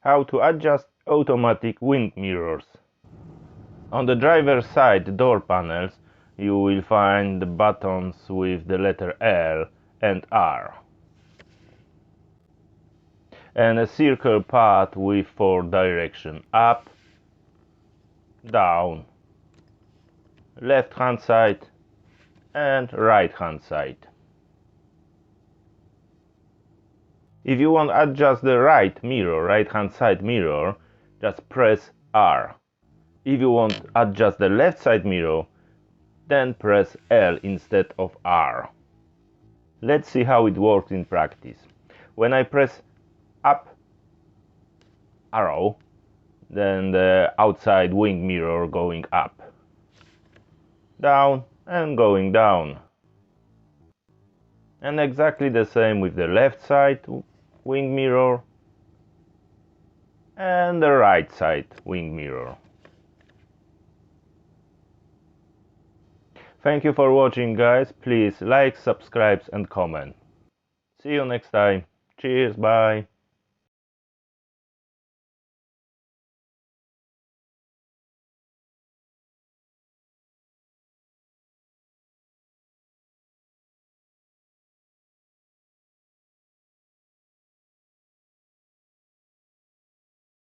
How to adjust automatic wing mirrors. On the driver's side door panels you will find the buttons with the letter L and R and a circle pad with 4 directions: up, down, left hand side and right hand side. If you want to adjust the right hand side mirror, just press R. If you want to adjust the left side mirror, then press L instead of R. Let's see how it works in practice. When I press up arrow, then the outside wing mirror going up, down and going down. And exactly the same with the left side wing mirror and the right side wing mirror. Thank you for watching, guys. Please like, subscribe and comment. See you next time. Cheers, bye.